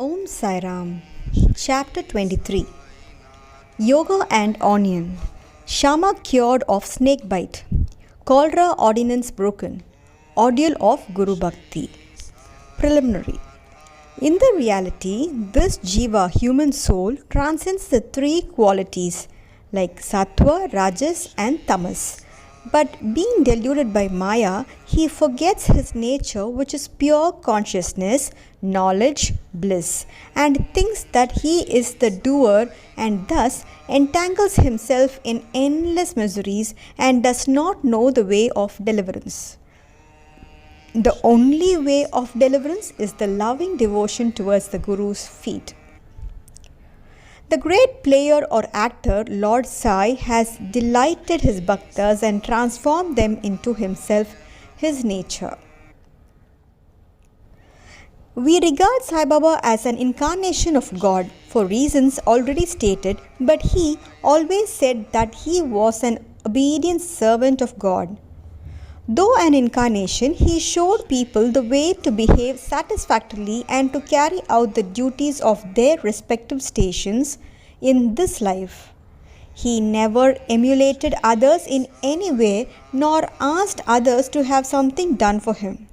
Om Sai Ram. Chapter 23. Yoga and Onion. Shama cured of snake bite. Cholera ordinance broken. Ordeal of Guru Bhakti. Preliminary. In the reality, this Jiva human soul transcends the three qualities like Sattva, Rajas and Tamas. But being deluded by Maya, he forgets his nature, which is pure consciousness, knowledge, bliss, and thinks that he is the doer and thus entangles himself in endless miseries and does not know the way of deliverance. The only way of deliverance is the loving devotion towards the Guru's feet. The great player or actor Lord Sai has delighted his bhaktas and transformed them into himself, his nature. We regard Sai Baba as an incarnation of God for reasons already stated, but he always said that he was an obedient servant of God. Though an incarnation, he showed people the way to behave satisfactorily and to carry out the duties of their respective stations in this life. He never emulated others in any way nor asked others to have something done for him.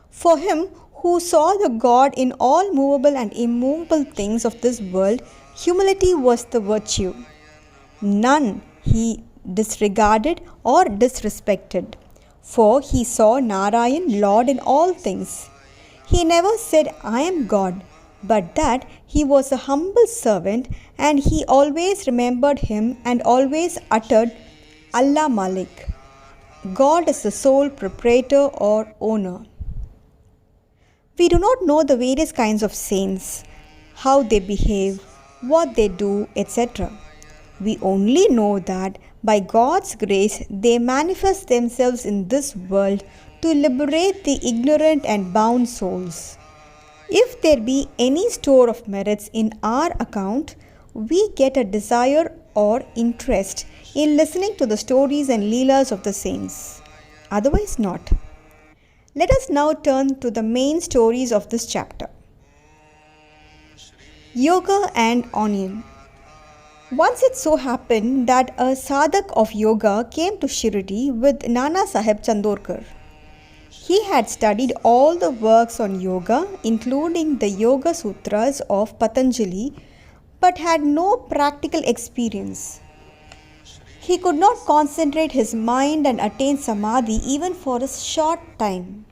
For him, who saw the God in all movable and immovable things of this world, humility was the virtue. None he disregarded or disrespected. For he saw Narayan Lord in all things. He never said, I am God, but that he was a humble servant and he always remembered him and always uttered Allah Malik. God is the sole proprietor or owner. We do not know the various kinds of saints, how they behave, what they do, etc. We only know that by God's grace, they manifest themselves in this world to liberate the ignorant and bound souls. If there be any store of merits in our account, we get a desire or interest in listening to the stories and leelas of the saints. Otherwise not. Let us now turn to the main stories of this chapter. Yoga and Onion. Once it so happened that a sadhak of yoga came to Shri with Nana Sahib Chandorkar. He had studied all the works on yoga, including the Yoga Sutras of Patanjali, but had no practical experience. He could not concentrate his mind and attain samadhi even for a short time.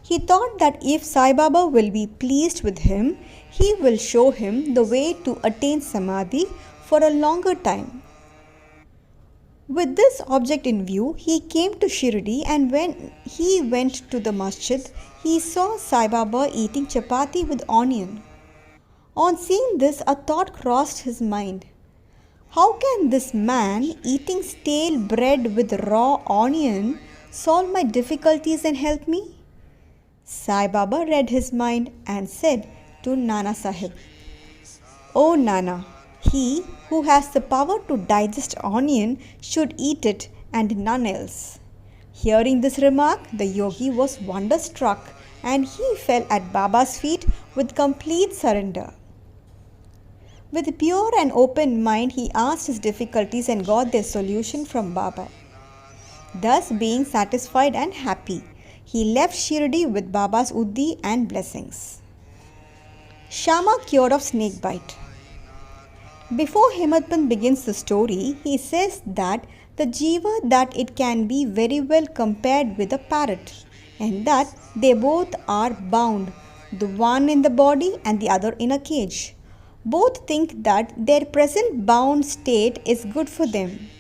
He thought that if Sai Baba will be pleased with him, he will show him the way to attain samadhi for a longer time. With this object in view, he came to Shri, and when he went to the masjid, he saw Sai Baba eating chapati with onion. On seeing this, a thought crossed his mind. How can this man eating stale bread with raw onion solve my difficulties and help me? Sai Baba read his mind and said to Nana Sahib, O Nana, he who has the power to digest onion should eat it and none else. Hearing this remark, the yogi was wonderstruck and he fell at Baba's feet with complete surrender. With pure and open mind, he asked his difficulties and got their solution from Baba. Thus, being satisfied and happy, he left Shri with Baba's uddhi and blessings. Shama cured of snake bite. Before Himadpant begins the story, he says that the Jiva that it can be very well compared with a parrot and that they both are bound, the one in the body and the other in a cage. Both think that their present bound state is good for them.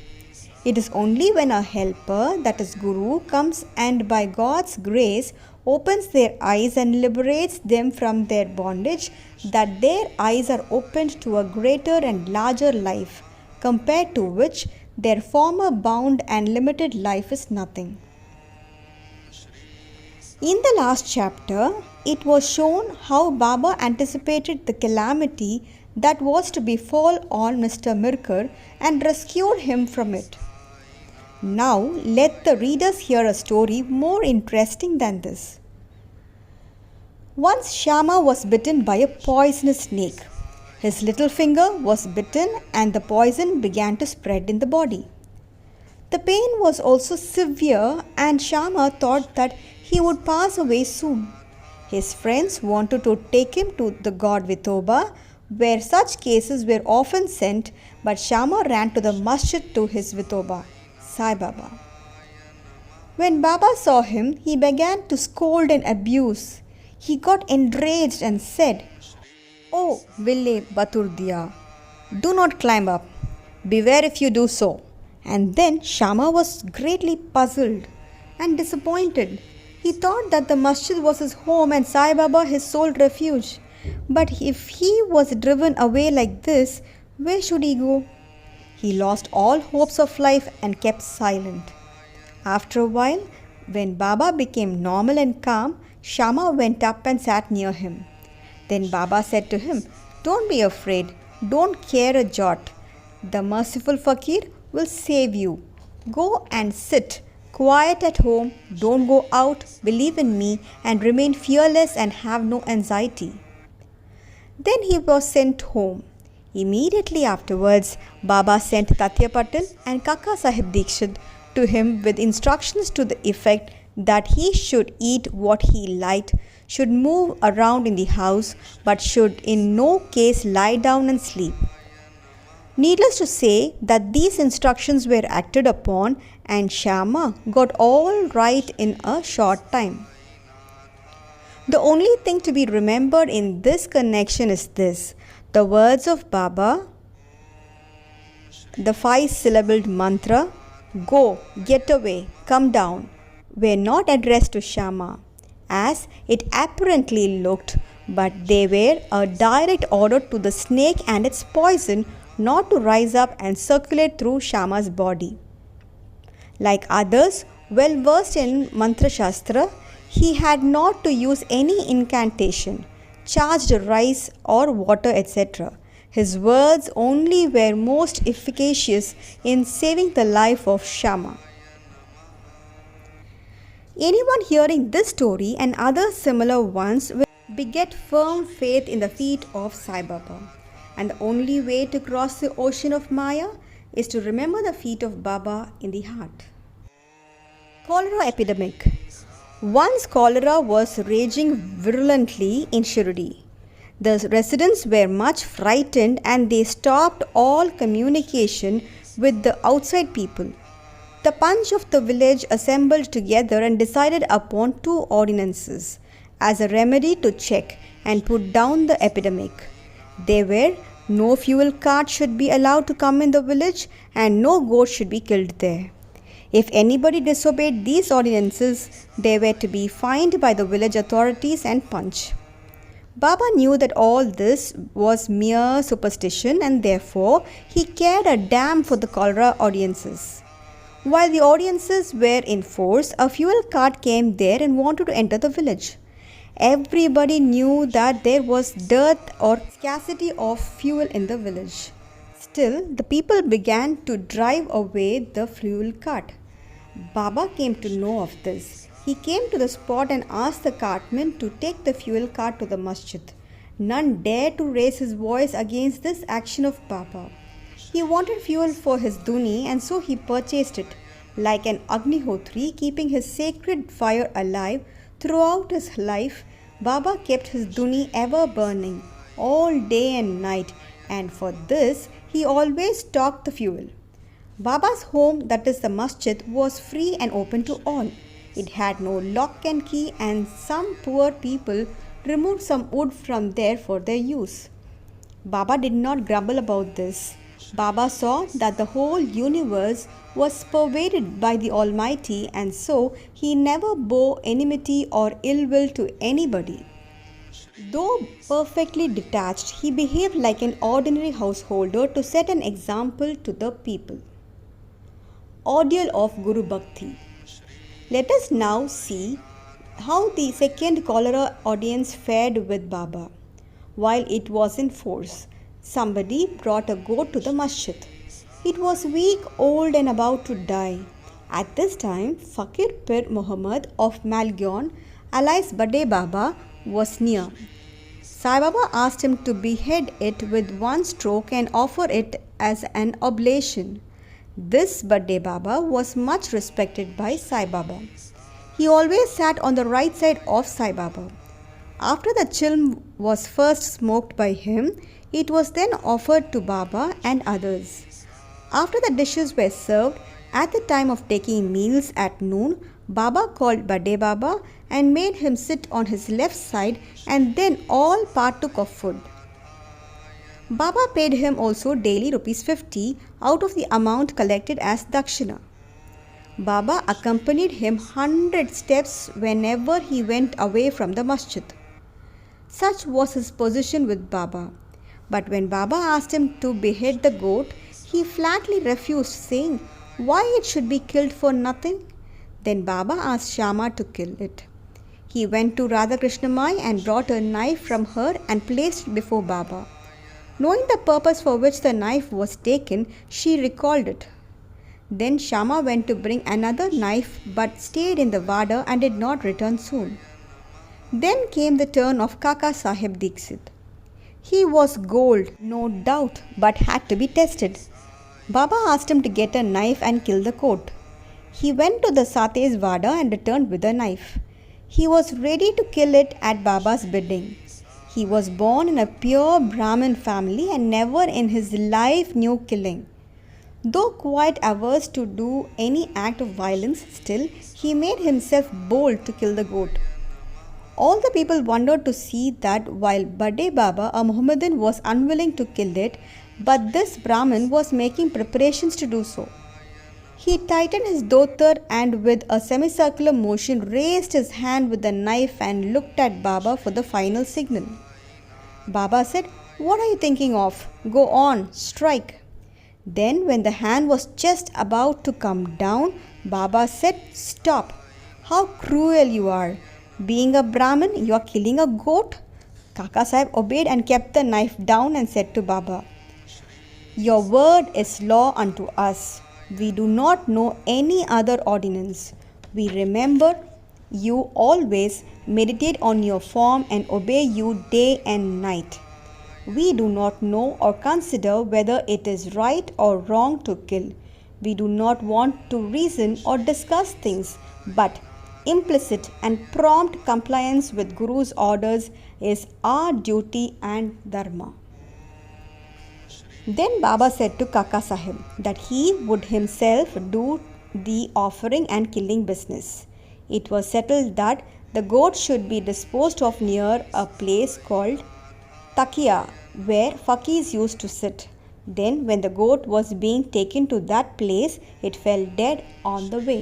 It is only when a helper, that is Guru, comes and by God's grace opens their eyes and liberates them from their bondage that their eyes are opened to a greater and larger life, compared to which their former bound and limited life is nothing. In the last chapter, it was shown how Baba anticipated the calamity that was to befall on Mr. Mirkar and rescued him from it. Now, let the readers hear a story more interesting than this. Once Shama was bitten by a poisonous snake. His little finger was bitten and the poison began to spread in the body. The pain was also severe and Shama thought that he would pass away soon. His friends wanted to take him to the god Vithoba, where such cases were often sent, but Shama ran to the masjid to his Vithoba, Sai Baba. When Baba saw him, he began to scold and abuse. He got enraged and said, "Oh, Ville Baturdia, do not climb up. Beware if you do so." And then Shama was greatly puzzled and disappointed. He thought that the masjid was his home and Sai Baba his sole refuge. But if he was driven away like this, where should he go? He lost all hopes of life and kept silent. After a while, when Baba became normal and calm, Shama went up and sat near him. Then Baba said to him, "Don't be afraid, don't care a jot. The merciful fakir will save you. Go and sit quiet at home, don't go out, believe in me, and remain fearless and have no anxiety." Then he was sent home. Immediately afterwards, Baba sent Tatya Patil and Kaka Sahib Dikshit to him with instructions to the effect that he should eat what he liked, should move around in the house, but should in no case lie down and sleep. Needless to say that these instructions were acted upon and Shama got all right in a short time. The only thing to be remembered in this connection is this: the words of Baba, the 5-syllabled mantra, "Go, get away, come down," were not addressed to Shama, as it apparently looked, but they were a direct order to the snake and its poison not to rise up and circulate through Shama's body. Like others well versed in Mantra Shastra, he had not to use any incantation, charged rice or water, etc. His words only were most efficacious in saving the life of Shama. Anyone hearing this story and other similar ones will beget firm faith in the feet of Sai Baba. And the only way to cross the ocean of Maya is to remember the feet of Baba in the heart. Cholera epidemic. Once cholera was raging virulently in Shirdi. The residents were much frightened and they stopped all communication with the outside people. The Panch of the village assembled together and decided upon 2 ordinances as a remedy to check and put down the epidemic. They were: no fuel cart should be allowed to come in the village and no goat should be killed there. If anybody disobeyed these ordinances, they were to be fined by the village authorities and punched. Baba knew that all this was mere superstition and therefore he cared a damn for the cholera ordinances. While the ordinances were in force, a fuel cart came there and wanted to enter the village. Everybody knew that there was dearth or scarcity of fuel in the village. Still, the people began to drive away the fuel cart. Baba came to know of this. He came to the spot and asked the cartman to take the fuel cart to the masjid. None dared to raise his voice against this action of Baba. He wanted fuel for his duni and so he purchased it. Like an Agnihotri keeping his sacred fire alive throughout his life, Baba kept his duni ever burning all day and night, and for this he always stocked the fuel. Baba's home, that is the masjid, was free and open to all. It had no lock and key and some poor people removed some wood from there for their use. Baba did not grumble about this. Baba saw that the whole universe was pervaded by the Almighty and so he never bore enmity or ill will to anybody. Though perfectly detached, he behaved like an ordinary householder to set an example to the people. Ordeal of Guru Bhakti. Let us now see how the second cholera audience fared with Baba. While it was in force, somebody brought a goat to the masjid. It was weak, old and about to die. At this time, Fakir Pir Muhammad of Malgyon, alias Bade Baba, was near. Sai Baba asked him to behead it with one stroke and offer it as an oblation. This Bade Baba was much respected by Sai Baba. He always sat on the right side of Sai Baba. After the chilm was first smoked by him, it was then offered to Baba and others. After the dishes were served, at the time of taking meals at noon, Baba called Bade Baba and made him sit on his left side, and then all partook of food. Baba paid him also daily ₹50 out of the amount collected as dakshina. Baba accompanied him 100 steps whenever he went away from the masjid. Such was his position with Baba. But when Baba asked him to behead the goat, he flatly refused, saying, "Why it should be killed for nothing?" Then Baba asked Shama to kill it. He went to Radha Krishnamai and brought a knife from her and placed it before Baba. Knowing the purpose for which the knife was taken, she recalled it. Then Shama went to bring another knife but stayed in the Vada and did not return soon. Then came the turn of Kaka Sahib Dikshit. He was gold, no doubt, but had to be tested. Baba asked him to get a knife and kill the goat. He went to the Sate's Vada and returned with a knife. He was ready to kill it at Baba's bidding. He was born in a pure Brahmin family and never in his life knew killing. Though quite averse to do any act of violence, still he made himself bold to kill the goat. All the people wondered to see that while Bade Baba, a Mohammedan, was unwilling to kill it, but this Brahmin was making preparations to do so. He tightened his dhotar and with a semicircular motion raised his hand with the knife and looked at Baba for the final signal. Baba said, "What are you thinking of? Go on, strike." Then when the hand was just about to come down, Baba said, "Stop. How cruel you are. Being a Brahmin, you are killing a goat." Kaka Sahib obeyed and kept the knife down and said to Baba, "Your word is law unto us. We do not know any other ordinance. We remember you always, meditate on your form and obey you day and night. We do not know or consider whether it is right or wrong to kill. We do not want to reason or discuss things, but implicit and prompt compliance with Guru's orders is our duty and dharma." Then Baba said to Kaka Sahib that he would himself do the offering and killing business. It was settled that the goat should be disposed of near a place called Takia, where fakirs used to sit. Then when the goat was being taken to that place, it fell dead on the way.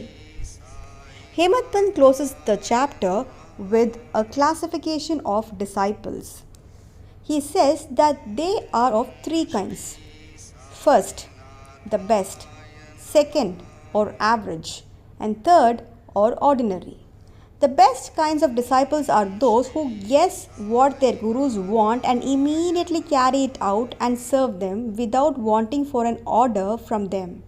Hemant Pant closes the chapter with a classification of disciples. He says that they are of three kinds. First, the best. Second, or average. And third, or ordinary. The best kinds of disciples are those who guess what their gurus want and immediately carry it out and serve them without wanting for an order from them.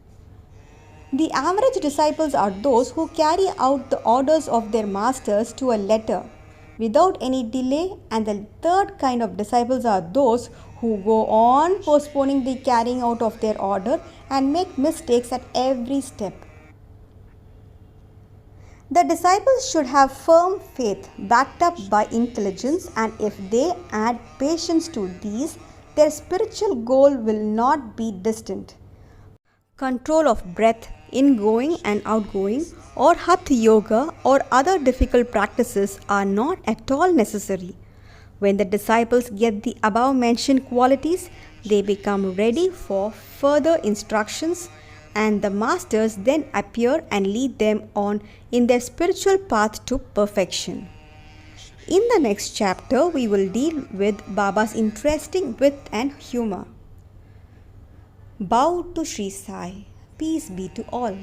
The average disciples are those who carry out the orders of their masters to a letter without any delay, and the third kind of disciples are those who go on postponing the carrying out of their order and make mistakes at every step. The disciples should have firm faith backed up by intelligence, and if they add patience to these, their spiritual goal will not be distant. Control of breath, ingoing and outgoing, or hatha yoga or other difficult practices are not at all necessary. When the disciples get the above mentioned qualities, they become ready for further instructions, and the masters then appear and lead them on in their spiritual path to perfection. In the next chapter, we will deal with Baba's interesting wit and humor. Bow to Shri Sai. Peace be to all.